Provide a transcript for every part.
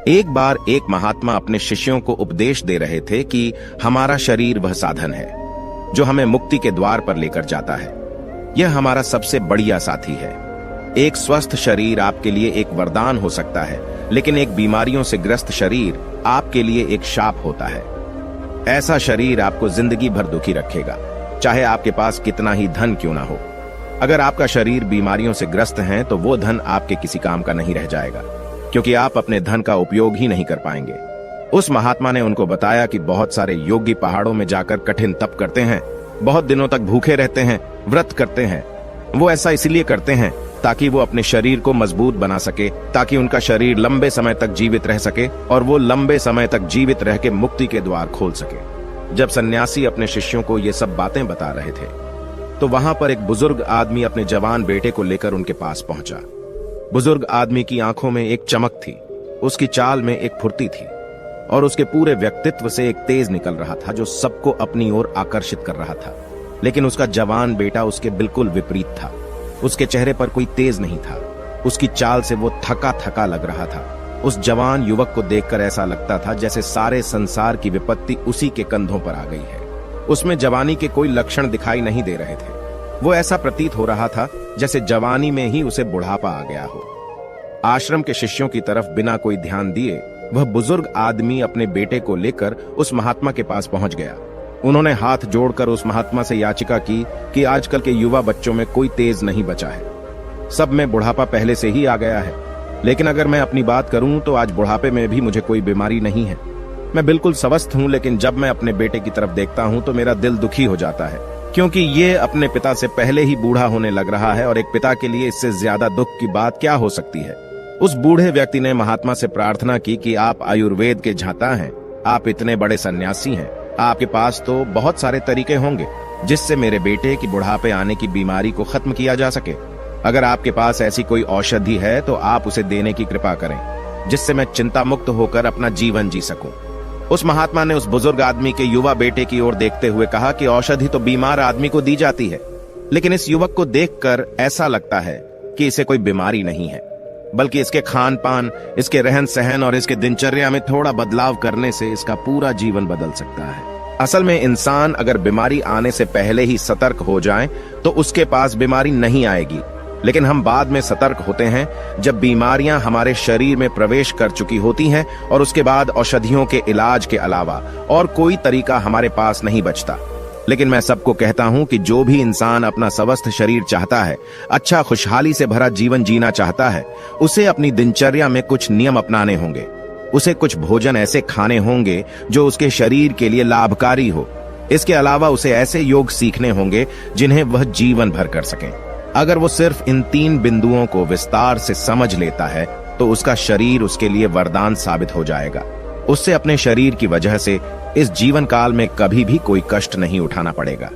एक बार एक महात्मा अपने शिष्यों को उपदेश दे रहे थे कि हमारा शरीर वह साधन है जो हमें मुक्ति के द्वार पर लेकर जाता है। यह हमारा सबसे बढ़िया साथी है। एक स्वस्थ शरीर आपके लिए एक वरदान हो सकता है, लेकिन एक बीमारियों से ग्रस्त शरीर आपके लिए एक शाप होता है। ऐसा शरीर आपको जिंदगी भर दुखी रखेगा, चाहे आपके पास कितना ही धन क्यों ना हो। अगर आपका शरीर बीमारियों से ग्रस्त है तो वो धन आपके किसी काम का नहीं रह जाएगा, क्योंकि आप अपने धन का उपयोग ही नहीं कर पाएंगे। उस महात्मा ने उनको बताया कि बहुत सारे योगी पहाड़ों में जाकर कठिन तप करते हैं, बहुत दिनों तक भूखे रहते हैं, व्रत करते हैं। वो ऐसा इसलिए करते हैं ताकि वो अपने शरीर को मजबूत बना सके, ताकि उनका शरीर लंबे समय तक जीवित रह सके और वो लंबे समय तक जीवित रह के मुक्ति के द्वार खोल सके। जब सन्यासी अपने शिष्यों को ये सब बातें बता रहे थे तो वहां पर एक बुजुर्ग आदमी अपने जवान बेटे को लेकर उनके पास पहुंचा। बुजुर्ग आदमी की आंखों में एक चमक थी, उसकी चाल में एक फुर्ती थी और उसके पूरे व्यक्तित्व से एक तेज निकल रहा था जो सबको अपनी ओर आकर्षित कर रहा था। लेकिन उसका जवान बेटा उसके बिल्कुल विपरीत था। उसके चेहरे पर कोई तेज नहीं था, उसकी चाल से वो थका थका लग रहा था। उस जवान युवक को देखकर ऐसा लगता था जैसे सारे संसार की विपत्ति उसी के कंधों पर आ गई है। उसमें जवानी के कोई लक्षण दिखाई नहीं दे रहे थे। वो ऐसा प्रतीत हो रहा था जैसे जवानी में ही उसे बुढ़ापा आ गया हो। आश्रम के शिष्यों की तरफ बिना कोई ध्यान दिए वह बुजुर्ग आदमी अपने बेटे को लेकर उस महात्मा के पास पहुंच गया। उन्होंने हाथ जोड़कर उस महात्मा से याचिका की कि आजकल के युवा बच्चों में कोई तेज नहीं बचा है, सब में बुढ़ापा पहले से ही आ गया है। लेकिन अगर मैं अपनी बात करूं तो आज बुढ़ापे में भी मुझे कोई बीमारी नहीं है। मैं बिल्कुल स्वस्थ हूं, लेकिन जब मैं अपने बेटे की तरफ देखता हूं तो मेरा दिल दुखी हो जाता है, क्योंकि ये अपने पिता से पहले ही बूढ़ा होने लग रहा है और एक पिता के लिए इससे ज्यादा दुख की बात क्या हो सकती है। उस बूढ़े व्यक्ति ने महात्मा से प्रार्थना की कि आप आयुर्वेद के झाता हैं, आप इतने बड़े सन्यासी हैं, आपके पास तो बहुत सारे तरीके होंगे जिससे मेरे बेटे की बुढ़ापे आने की बीमारी को खत्म किया जा सके। अगर आपके पास ऐसी कोई औषधि है तो आप उसे देने की कृपा करें, जिससे मैं चिंता मुक्त होकर अपना जीवन जी सकूं। उस महात्मा ने उस बुजुर्ग आदमी के युवा बेटे की ओर देखते हुए कहा कि औषधि तो बीमार आदमी को दी जाती है, लेकिन इस युवक को देखकर ऐसा लगता है कि इसे कोई बीमारी नहीं है, बल्कि इसके खान पान, इसके रहन सहन और इसके दिनचर्या में थोड़ा बदलाव करने से इसका पूरा जीवन बदल सकता है। असल में इंसान अगर बीमारी आने से पहले ही सतर्क हो जाए तो उसके पास बीमारी नहीं आएगी, लेकिन हम बाद में सतर्क होते हैं जब बीमारियां हमारे शरीर में प्रवेश कर चुकी होती हैं और उसके बाद औषधियों के इलाज के अलावा और कोई तरीका हमारे पास नहीं बचता। लेकिन मैं सबको कहता हूं कि जो भी इंसान अपना स्वस्थ शरीर चाहता है, अच्छा खुशहाली से भरा जीवन जीना चाहता है, उसे अपनी दिनचर्या में कुछ नियम अपनाने होंगे। उसे कुछ भोजन ऐसे खाने होंगे जो उसके शरीर के लिए लाभकारी हो। इसके अलावा उसे ऐसे योग सीखने होंगे जिन्हें वह जीवन भर कर सकें। अगर वो सिर्फ इन 3 बिंदुओं को विस्तार से समझ लेता है तो उसका शरीर उसके लिए वरदान साबित हो जाएगा। उससे अपने शरीर की वजह से इस जीवन काल में कभी भी कोई कष्ट नहीं उठाना पड़ेगा।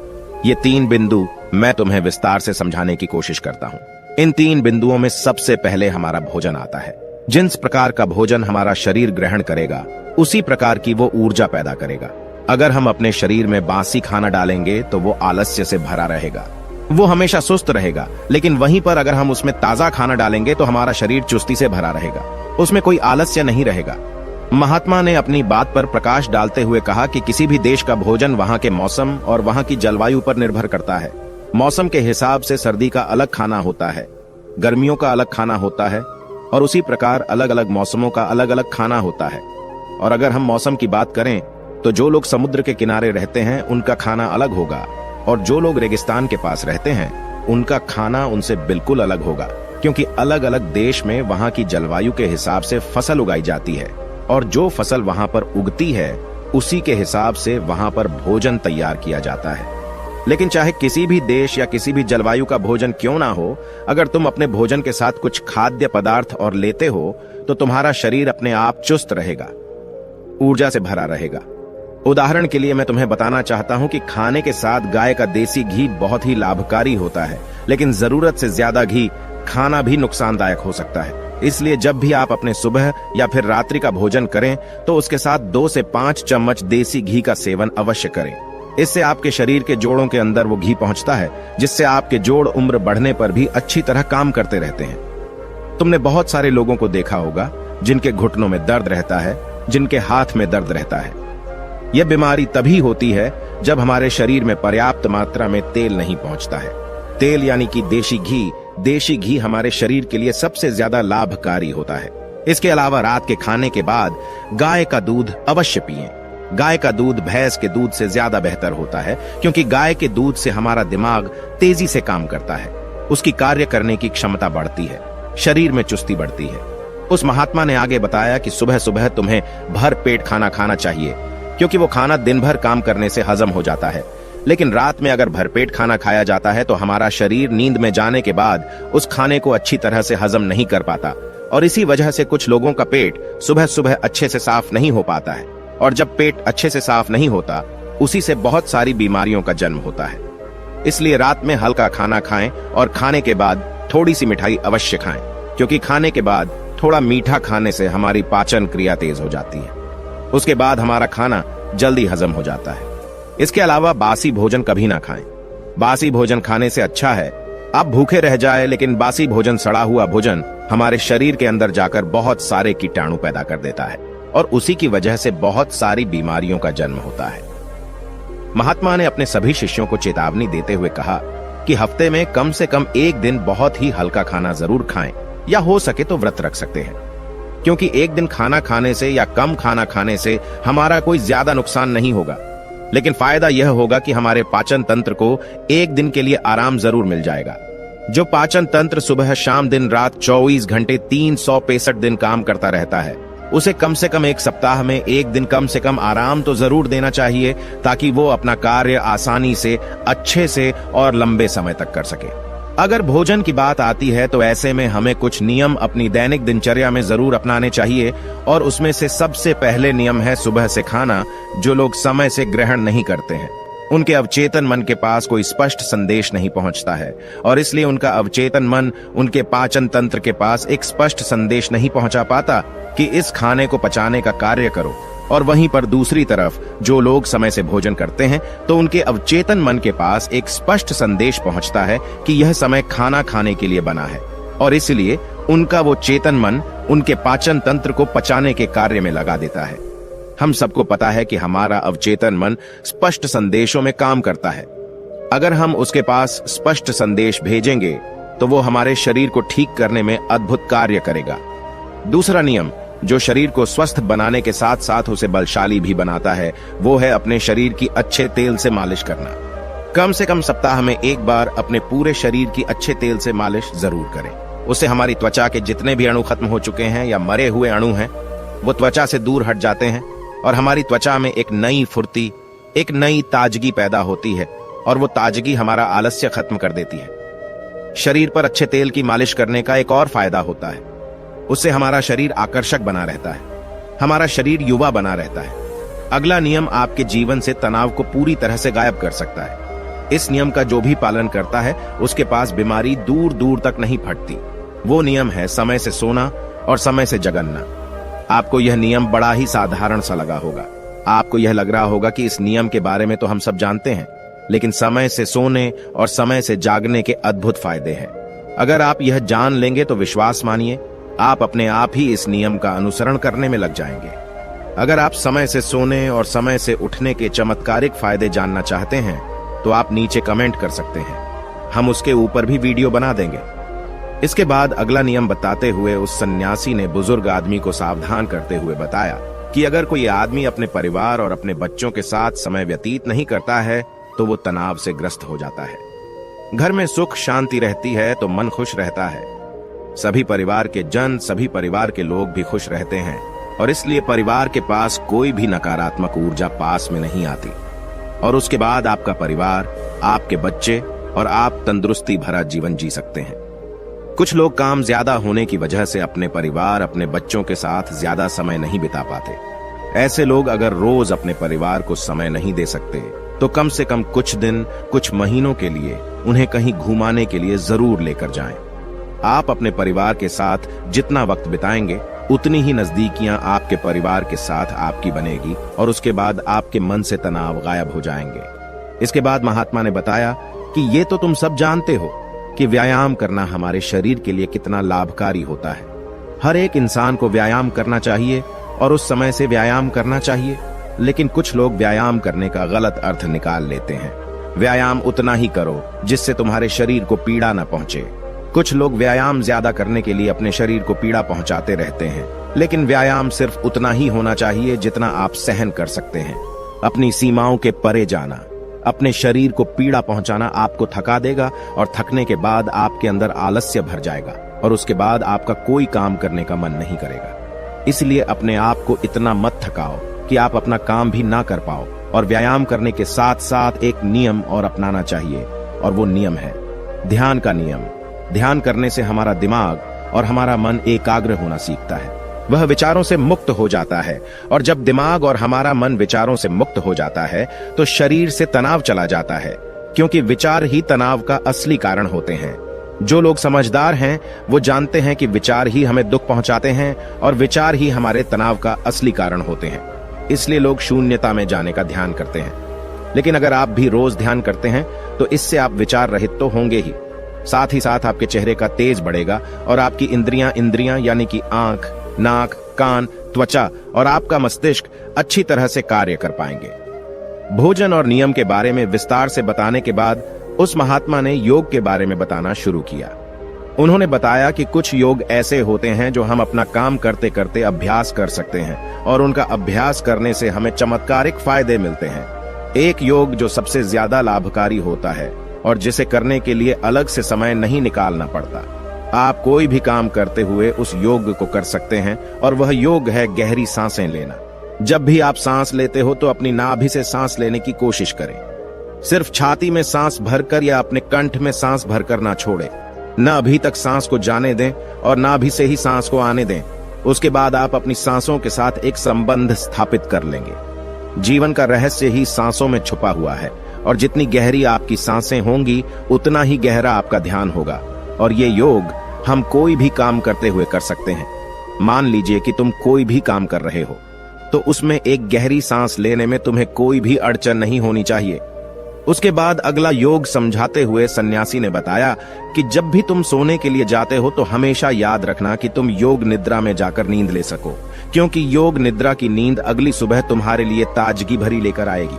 ये 3 बिंदु मैं तुम्हें विस्तार से समझाने की कोशिश करता हूँ। इन 3 बिंदुओं में सबसे पहले हमारा भोजन आता है। जिस प्रकार का भोजन हमारा शरीर ग्रहण करेगा, उसी प्रकार की वो ऊर्जा पैदा करेगा। अगर हम अपने शरीर में बासी खाना डालेंगे तो वो आलस्य से भरा रहेगा, वो हमेशा सुस्त रहेगा। लेकिन वहीं पर अगर हम उसमें ताजा खाना डालेंगे तो हमारा शरीर चुस्ती से भरा रहेगा, उसमें कोई आलस्य नहीं रहेगा। महात्मा ने अपनी बात पर प्रकाश डालते हुए कहा कि किसी भी देश का भोजन वहां के मौसम और वहां की जलवायु पर निर्भर करता है। मौसम के हिसाब से सर्दी का अलग खाना होता है, गर्मियों का अलग खाना होता है और उसी प्रकार अलग अलग मौसमों का अलग अलग खाना होता है। और अगर हम मौसम की बात करें तो जो लोग समुद्र के किनारे रहते हैं उनका खाना अलग होगा, और जो लोग रेगिस्तान के पास रहते हैं उनका खाना उनसे बिल्कुल अलग होगा, क्योंकि अलग अलग देश में वहां की जलवायु के हिसाब से फसल उगाई जाती है और जो फसल वहां पर उगती है उसी के हिसाब से वहां पर भोजन तैयार किया जाता है। लेकिन चाहे किसी भी देश या किसी भी जलवायु का भोजन क्यों ना हो, अगर तुम अपने भोजन के साथ कुछ खाद्य पदार्थ और लेते हो तो तुम्हारा शरीर अपने आप चुस्त रहेगा, ऊर्जा से भरा रहेगा। उदाहरण के लिए मैं तुम्हें बताना चाहता हूं कि खाने के साथ गाय का देसी घी बहुत ही लाभकारी होता है, लेकिन जरूरत से ज्यादा घी खाना भी नुकसानदायक हो सकता है। इसलिए जब भी आप अपने सुबह या फिर रात्रि का भोजन करें तो उसके साथ 2 से 5 चम्मच देसी घी का सेवन अवश्य करें। इससे आपके शरीर के जोड़ों के अंदर वो घी पहुंचता है, जिससे आपके जोड़ उम्र बढ़ने पर भी अच्छी तरह काम करते रहते हैं। तुमने बहुत सारे लोगों को देखा होगा जिनके घुटनों में दर्द रहता है, जिनके हाथ में दर्द रहता है। यह बीमारी तभी होती है जब हमारे शरीर में पर्याप्त मात्रा में तेल नहीं पहुंचता है। तेल यानी कि देशी घी हमारे शरीर के लिए सबसे ज्यादा लाभकारी होता है। इसके अलावा रात के खाने के बाद गाय का दूध अवश्य पिएं। गाय का दूध भैंस के दूध से ज्यादा बेहतर होता है, क्योंकि गाय के दूध से हमारा दिमाग तेजी से काम करता है, उसकी कार्य करने की क्षमता बढ़ती है, शरीर में चुस्ती बढ़ती है। उस महात्मा ने आगे बताया कि सुबह सुबह तुम्हें भर पेट खाना खाना चाहिए, क्योंकि वो खाना दिन भर काम करने से हजम हो जाता है। लेकिन रात में अगर भरपेट खाना खाया जाता है तो हमारा शरीर नींद में जाने के बाद उस खाने को अच्छी तरह से हजम नहीं कर पाता, और इसी वजह से कुछ लोगों का पेट सुबह सुबह अच्छे से साफ नहीं हो पाता है। और जब पेट अच्छे से साफ नहीं होता, उसी से बहुत सारी बीमारियों का जन्म होता है। इसलिए रात में हल्का खाना खाएं और खाने के बाद थोड़ी सी मिठाई अवश्य खाएं, क्योंकि खाने के बाद थोड़ा मीठा खाने से हमारी पाचन क्रिया तेज हो जाती है। उसके बाद हमारा खाना जल्दी हजम हो जाता है। इसके अलावा बासी भोजन कभी ना खाएं। बासी भोजन खाने से अच्छा है आप भूखे रह जाए, लेकिन बासी भोजन, सड़ा हुआ भोजन हमारे शरीर के अंदर जाकर बहुत सारे कीटाणु पैदा कर देता है, और उसी की वजह से बहुत सारी बीमारियों का जन्म होता है। महात्मा ने अपने सभी शिष्यों को चेतावनी देते हुए कहा कि हफ्ते में कम से कम एक दिन बहुत ही हल्का खाना जरूर खाएं, या हो सके तो व्रत रख सकते हैं, क्योंकि एक दिन खाना खाने से या कम खाना खाने से हमारा कोई ज्यादा नुकसान नहीं होगा, लेकिन फायदा यह होगा कि हमारे पाचन तंत्र को एक दिन के लिए आराम जरूर मिल जाएगा। जो पाचन तंत्र सुबह शाम दिन रात 24 घंटे 365 दिन काम करता रहता है, उसे कम से कम एक सप्ताह में एक दिन कम से कम आराम तो जरूर देना चाहिए, ताकि वो अपना कार्य आसानी से, अच्छे से और लंबे समय तक कर सके। अगर भोजन की बात आती है तो ऐसे में हमें कुछ नियम अपनी दैनिक दिनचर्या में जरूर अपनाने चाहिए, और उसमें से सबसे पहले नियम है सुबह से खाना। जो लोग समय से ग्रहण नहीं करते हैं, उनके अवचेतन मन के पास कोई स्पष्ट संदेश नहीं पहुंचता है, और इसलिए उनका अवचेतन मन उनके पाचन तंत्र के पास एक स्पष्ट संदेश नहीं पहुंचा पाता कि इस खाने को पचाने का कार्य करो। और वहीं पर दूसरी तरफ जो लोग समय से भोजन करते हैं, तो उनके अवचेतन मन के पास एक स्पष्ट संदेश पहुंचता है कि यह समय खाना खाने के लिए बना है, और इसलिए उनका वो चेतन मन उनके पाचन तंत्र को पचाने के कार्य में लगा देता है। हम सबको पता है कि हमारा अवचेतन मन स्पष्ट संदेशों में काम करता है। अगर हम उसके पास स्पष्ट संदेश भेजेंगे तो वो हमारे शरीर को ठीक करने में अद्भुत कार्य करेगा। दूसरा नियम जो शरीर को स्वस्थ बनाने के साथ साथ उसे बलशाली भी बनाता है, वो है अपने शरीर की अच्छे तेल से मालिश करना। कम से कम सप्ताह में एक बार अपने पूरे शरीर की अच्छे तेल से मालिश जरूर करें। उससे हमारी त्वचा के जितने भी अणु खत्म हो चुके हैं या मरे हुए अणु हैं, वो त्वचा से दूर हट जाते हैं, और हमारी त्वचा में एक नई फुर्ती, एक नई ताजगी पैदा होती है, और वो ताजगी हमारा आलस्य खत्म कर देती है। शरीर पर अच्छे तेल की मालिश करने का एक और फायदा होता है, उससे हमारा शरीर आकर्षक बना रहता है, हमारा शरीर युवा बना रहता है। अगला नियम आपके जीवन से तनाव को पूरी तरह से गायब कर सकता है। इस नियम का जो भी पालन करता है, उसके पास बीमारी दूर दूर तक नहीं फटती। वो नियम है समय से सोना और समय से जगना। आपको यह नियम बड़ा ही साधारण सा लगा होगा। आपको यह लग रहा होगा कि इस नियम के बारे में तो हम सब जानते हैं, लेकिन समय से सोने और समय से जागने के अद्भुत फायदे हैं। अगर आप यह जान लेंगे तो विश्वास मानिए, आप अपने आप ही इस नियम का अनुसरण करने में लग जाएंगे। अगर आप समय से सोने और समय से उठने के चमत्कारिक फायदे जानना चाहते हैं, तो आप नीचे कमेंट कर सकते हैं, हम उसके ऊपर भी वीडियो बना देंगे। इसके बाद अगला नियम बताते हुए उस सन्यासी ने बुजुर्ग आदमी को सावधान करते हुए बताया कि अगर कोई आदमी अपने परिवार और अपने बच्चों के साथ समय व्यतीत नहीं करता है, तो वो तनाव से ग्रस्त हो जाता है। घर में सुख शांति रहती है तो मन खुश रहता है। सभी परिवार के जन, सभी परिवार के लोग भी खुश रहते हैं, और इसलिए परिवार के पास कोई भी नकारात्मक ऊर्जा पास में नहीं आती। और उसके बाद आपका परिवार, आपके बच्चे और आप तंदुरुस्ती भरा जीवन जी सकते हैं। कुछ लोग काम ज्यादा होने की वजह से अपने परिवार, अपने बच्चों के साथ ज्यादा समय नहीं बिता पाते। ऐसे लोग अगर रोज अपने परिवार को समय नहीं दे सकते, तो कम से कम कुछ दिन, कुछ महीनों के लिए उन्हें कहीं घुमाने के लिए जरूर लेकर जाएं। आप अपने परिवार के साथ जितना वक्त बिताएंगे, उतनी ही नजदीकियां आपके परिवार के साथ आपकी बनेगी, और उसके बाद आपके मन से तनाव गायब हो जाएंगे। इसके बाद महात्मा ने बताया कि ये तो तुम सब जानते हो कि व्यायाम करना हमारे शरीर के लिए कितना लाभकारी होता है। हर एक इंसान को व्यायाम करना चाहिए और उस समय से व्यायाम करना चाहिए, लेकिन कुछ लोग व्यायाम करने का गलत अर्थ निकाल लेते हैं। व्यायाम उतना ही करो जिससे तुम्हारे शरीर को पीड़ा न पहुंचे। कुछ लोग व्यायाम ज्यादा करने के लिए अपने शरीर को पीड़ा पहुंचाते रहते हैं, लेकिन व्यायाम सिर्फ उतना ही होना चाहिए जितना आप सहन कर सकते हैं। अपनी सीमाओं के परे जाना, अपने शरीर को पीड़ा पहुंचाना आपको थका देगा और थकने के बाद आपके अंदर आलस्य भर जाएगा और उसके बाद आपका कोई काम करने का मन नहीं करेगा। इसलिए अपने आप को इतना मत थकाओ कि आप अपना काम भी ना कर पाओ। और व्यायाम करने के साथ साथ एक नियम और अपनाना चाहिए, और वो नियम है ध्यान का नियम। ध्यान करने से हमारा दिमाग और हमारा मन एकाग्र होना सीखता है, वह विचारों से मुक्त हो जाता है। और जब दिमाग और हमारा मन विचारों से मुक्त हो जाता है तो शरीर से तनाव चला जाता है, क्योंकि विचार ही तनाव का असली कारण होते हैं। जो लोग समझदार हैं वो जानते हैं कि विचार ही हमें दुख पहुंचाते हैं और विचार ही हमारे तनाव का असली कारण होते हैं। इसलिए लोग शून्यता में जाने का ध्यान करते हैं। लेकिन अगर आप भी रोज ध्यान करते हैं तो इससे आप विचार रहित तो होंगे ही, साथ ही साथ आपके चेहरे का तेज बढ़ेगा और आपकी इंद्रियां यानी कि आंख, नाक, कान, त्वचा और आपका मस्तिष्क अच्छी तरह से कार्य कर पाएंगे। भोजन और नियम के बारे में विस्तार से बताने के बाद उस महात्मा ने योग के बारे में बताना शुरू किया। उन्होंने बताया कि कुछ योग ऐसे होते हैं जो हम अपना काम करते करते अभ्यास कर सकते हैं और उनका अभ्यास करने से हमें चमत्कारिक फायदे मिलते हैं। एक योग जो सबसे ज्यादा लाभकारी होता है और जिसे करने के लिए अलग से समय नहीं निकालना पड़ता। आप कोई भी काम करते हुए उस योग को कर सकते हैं और वह योग है गहरी सांसें लेना। जब भी आप सांस लेते हो तो अपनी नाभि से सांस लेने की कोशिश करें। सिर्फ छाती में सांस भरकर या अपने कंठ में सांस भरकर ना छोड़े। न अभी तक सांस को जाने दें और नाभि से ही सांस को आने दें। उसके बाद आप अपनी सांसों के साथ एक संबंध स्थापित कर लेंगे। जीवन का रहस्य ही सांसों में छुपा हुआ है और जितनी गहरी आपकी सांसें होंगी उतना ही गहरा आपका ध्यान होगा। और ये योग हम कोई भी काम करते हुए कर सकते हैं। मान लीजिए कि तुम कोई भी काम कर रहे हो तो उसमें एक गहरी सांस लेने में तुम्हें कोई भी अड़चन नहीं होनी चाहिए। उसके बाद अगला योग समझाते हुए सन्यासी ने बताया कि जब भी तुम सोने के लिए जाते हो तो हमेशा याद रखना कि तुम योग निद्रा में जाकर नींद ले सको, क्योंकि योग निद्रा की नींद अगली सुबह तुम्हारे लिए ताजगी भरी लेकर आएगी।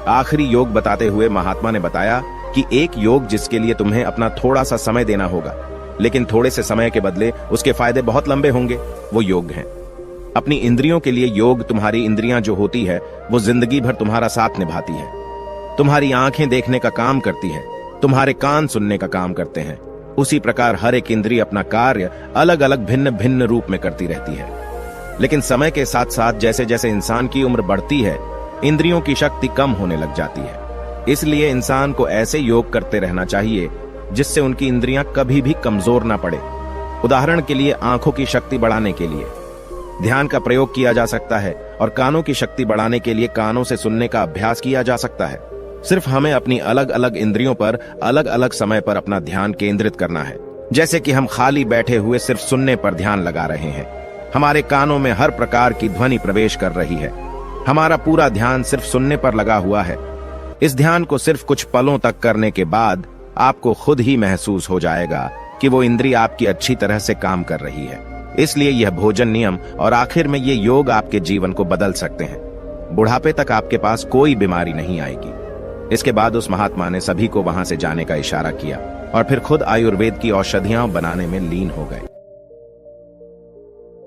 आखिरी योग बताते हुए महात्मा ने बताया कि एक योग जिसके लिए तुम्हें अपना थोड़ा सा समय देना होगा, लेकिन थोड़े से समय के बदले उसके फायदे बहुत लंबे होंगे, वो योग है अपनी इंद्रियों के लिए योग। तुम्हारी इंद्रियां जो होती है वो जिंदगी भर तुम्हारा साथ निभाती है। तुम्हारी आंखें देखने का काम करती है, तुम्हारे कान सुनने का काम करते हैं। उसी प्रकार हर एक इंद्रिय अपना कार्य अलग अलग भिन्न भिन्न रूप में करती रहती है। लेकिन समय के साथ साथ जैसे जैसे इंसान की उम्र बढ़ती है इंद्रियों की शक्ति कम होने लग जाती है। इसलिए इंसान को ऐसे योग करते रहना चाहिए जिससे उनकी इंद्रियां कभी भी कमजोर ना पड़े। उदाहरण के लिए आंखों की शक्ति बढ़ाने के लिए ध्यान का प्रयोग किया जा सकता है और कानों की शक्ति बढ़ाने के लिए कानों से सुनने का अभ्यास किया जा सकता है। सिर्फ हमें अपनी अलग अलग इंद्रियों पर अलग अलग समय पर अपना ध्यान केंद्रित करना है। जैसे कि हम खाली बैठे हुए सिर्फ सुनने पर ध्यान लगा रहे हैं, हमारे कानों में हर प्रकार की ध्वनि प्रवेश कर रही है, हमारा पूरा ध्यान सिर्फ सुनने पर लगा हुआ है। इस ध्यान को सिर्फ कुछ पलों तक करने के बाद आपको खुद ही महसूस हो जाएगा कि वो इंद्रिय आपकी अच्छी तरह से काम कर रही है। इसलिए यह भोजन नियम और आखिर में ये योग आपके जीवन को बदल सकते हैं। बुढ़ापे तक आपके पास कोई बीमारी नहीं आएगी। इसके बाद उस महात्मा ने सभी को वहां से जाने का इशारा किया और फिर खुद आयुर्वेद की औषधियां बनाने में लीन हो गए।